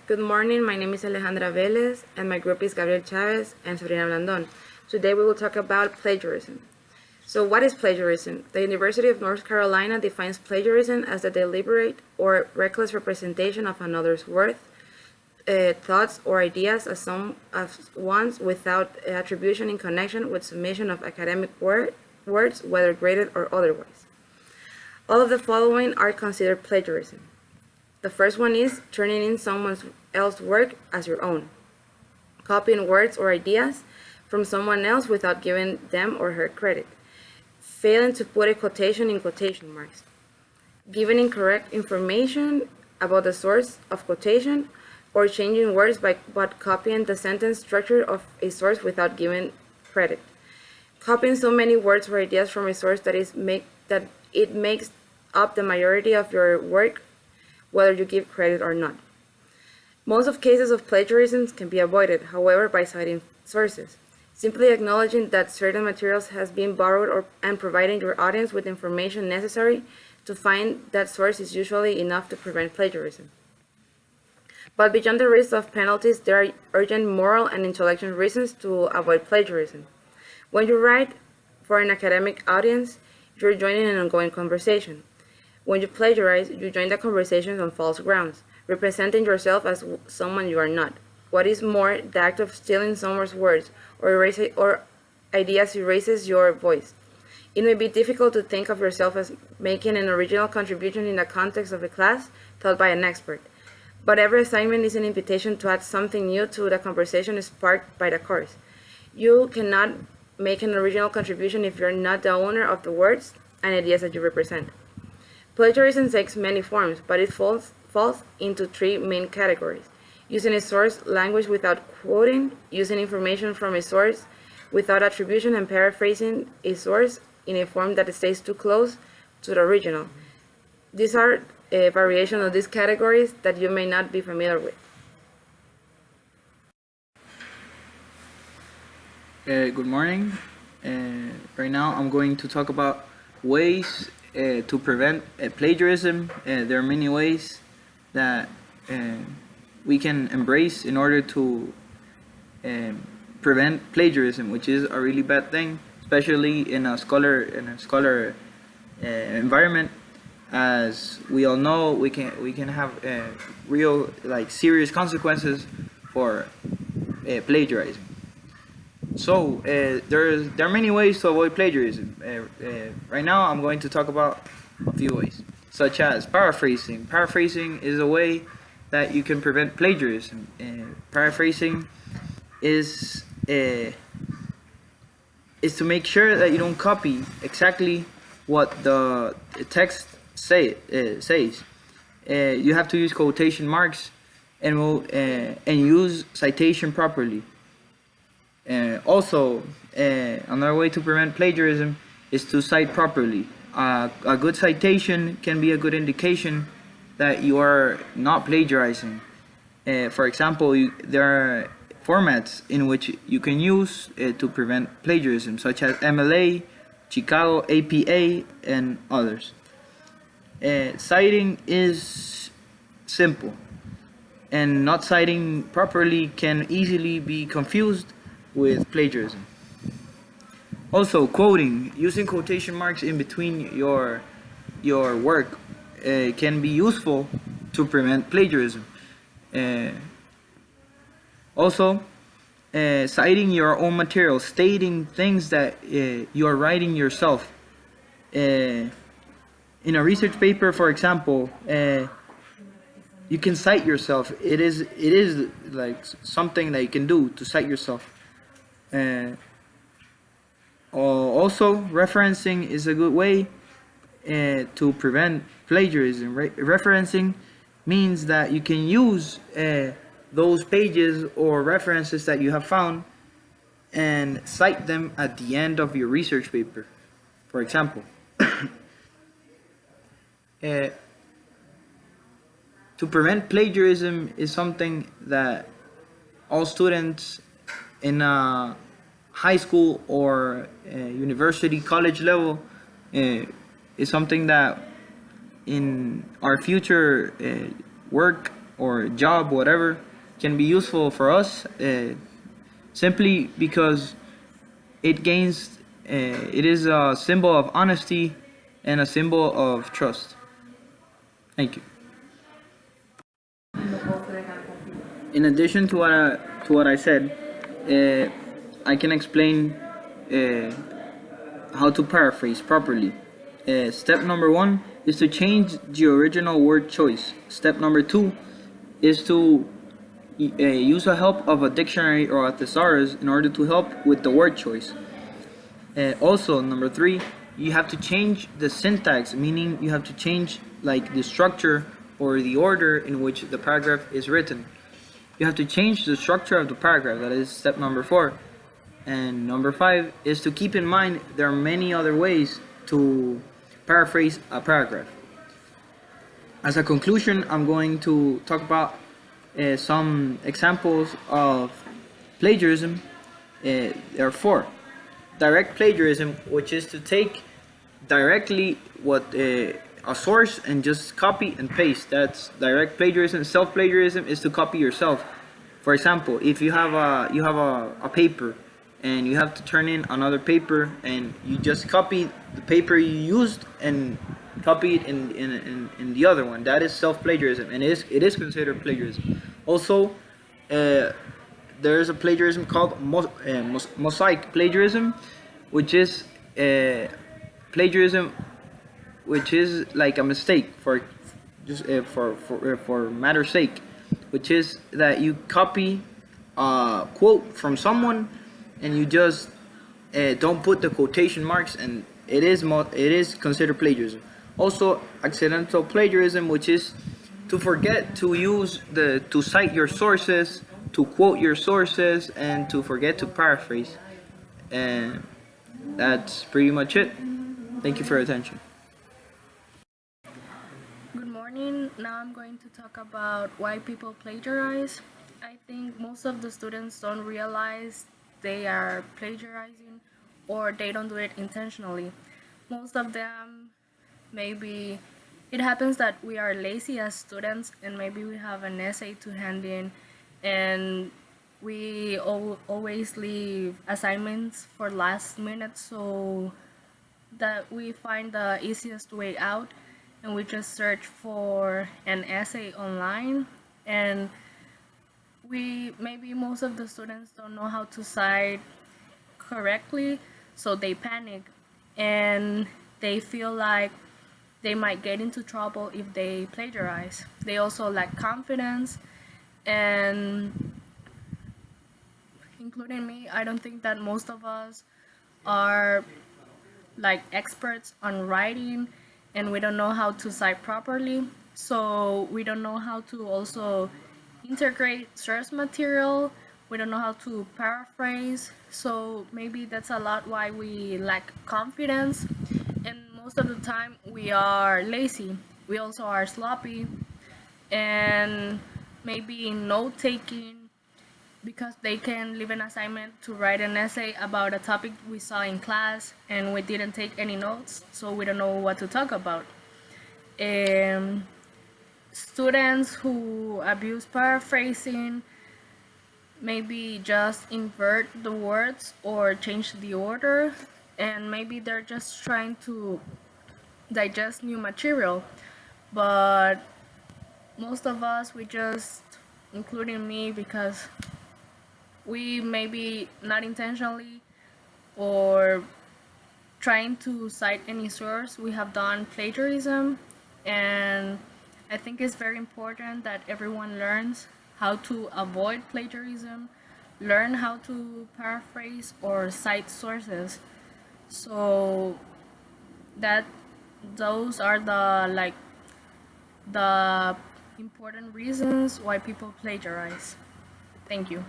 Good morning, my name is Alejandra Velez, and my group is Gabriel Chavez and Sabrina Blandon. Today we will talk about plagiarism. So what is plagiarism? The University of North Carolina defines plagiarism as the deliberate or reckless representation of another's work, thoughts, or ideas as one's without attribution in connection with submission of academic words, whether graded or otherwise. All of the following are considered plagiarism. The first one is turning in someone else's work as your own, copying words or ideas from someone else without giving them or her credit, failing to put a quotation in quotation marks, giving incorrect information about the source of quotation, or changing words but copying the sentence structure of a source without giving credit, copying so many words or ideas from a source that it makes up the majority of your work, whether you give credit or not. Most of cases of plagiarism can be avoided, however, by citing sources. Simply acknowledging that certain materials has been borrowed and providing your audience with information necessary to find that source is usually enough to prevent plagiarism. But beyond the risk of penalties, there are urgent moral and intellectual reasons to avoid plagiarism. When you write for an academic audience, you're joining an ongoing conversation. When you plagiarize, you join the conversation on false grounds, representing yourself as someone you are not. What is more, the act of stealing someone's words or ideas erases your voice. It may be difficult to think of yourself as making an original contribution in the context of a class taught by an expert, but every assignment is an invitation to add something new to the conversation sparked by the course. You cannot make an original contribution if you're not the owner of the words and ideas that you represent. Plagiarism takes many forms, but it falls into three main categories: using a source language without quoting, using information from a source without attribution, and paraphrasing a source in a form that stays too close to the original. These are a variation of these categories that you may not be familiar with. Good morning. Right now I'm going to talk about ways to prevent plagiarism. There are many ways that we can embrace in order to prevent plagiarism, which is a really bad thing, especially in a scholar environment. As we all know, we can have real serious consequences for plagiarizing. So there are many ways to avoid plagiarism. Right now I'm going to talk about a few ways, such as paraphrasing. Paraphrasing is a way that you can prevent plagiarism. Paraphrasing is to make sure that you don't copy exactly what the text says. You have to use quotation marks and use citation properly. Also, another way to prevent plagiarism is to cite properly. A good citation can be a good indication that you are not plagiarizing. For example, there are formats in which you can use to prevent plagiarism, such as MLA, Chicago, APA, and others. Citing is simple, and not citing properly can easily be confused with plagiarism. Also, quoting, using quotation marks in between your work can be useful to prevent plagiarism. Also, citing your own material, stating things that you are writing yourself. In a research paper, for example, you can cite yourself. It is like something that you can do to cite yourself. Also, referencing is a good way to prevent plagiarism. Referencing means that you can use those pages or references that you have found and cite them at the end of your research paper. For example, to prevent plagiarism is something that all students in a high school or university, college level is something that in our future work or job, whatever, can be useful for us simply because it gains, it is a symbol of honesty and a symbol of trust. Thank you. In addition to what I said, I can explain uh, how to paraphrase properly. Step number one is to change the original word choice. Step number two is to use the help of a dictionary or a thesaurus in order to help with the word choice. Also, number three, you have to change the syntax, meaning you have to change like the structure or the order in which the paragraph is written. You have to change the structure of the paragraph. That is step number four. And number five is to keep in mind there are many other ways to paraphrase a paragraph. As a conclusion, I'm going to talk about some examples of plagiarism. There are four. Direct plagiarism, which is to take directly what a source and just copy and paste. That's direct plagiarism. Self plagiarism is to copy yourself. For example, if you have a paper and you have to turn in another paper and you just copy the paper you used and copy it in the other one, that is self plagiarism, and it is considered plagiarism. Also, there is a plagiarism called mosaic plagiarism, which is plagiarism which is like a mistake for just for matter's sake, which is that you copy a quote from someone and you just don't put the quotation marks, and it is considered plagiarism. Also, accidental plagiarism, which is to forget to to cite your sources, to quote your sources, and to forget to paraphrase. And that's pretty much it. Thank you for your attention. Good morning. Now I'm going to talk about why people plagiarize. I think most of the students don't realize they are plagiarizing, or they don't do it intentionally. Most of them, maybe it happens that we are lazy as students and maybe we have an essay to hand in and we always leave assignments for last minute, so that we find the easiest way out and we just search for an essay online. And maybe most of the students don't know how to cite correctly, so they panic and they feel like they might get into trouble if they plagiarize. They also lack confidence, and including me, I don't think that most of us are like experts on writing, and we don't know how to cite properly, so we don't know how to also integrate source material, we don't know how to paraphrase, so maybe that's a lot why we lack confidence. And most of the time we are lazy, we also are sloppy, and maybe note taking, because they can leave an assignment to write an essay about a topic we saw in class and we didn't take any notes, so we don't know what to talk about. Students who abuse paraphrasing maybe just invert the words or change the order, and maybe they're just trying to digest new material. But most of us, we just, including me, because we maybe not intentionally or trying to cite any source, we have done plagiarism. And I think it's very important that everyone learns how to avoid plagiarism, learn how to paraphrase or cite sources. So that those are the important reasons why people plagiarize. Thank you.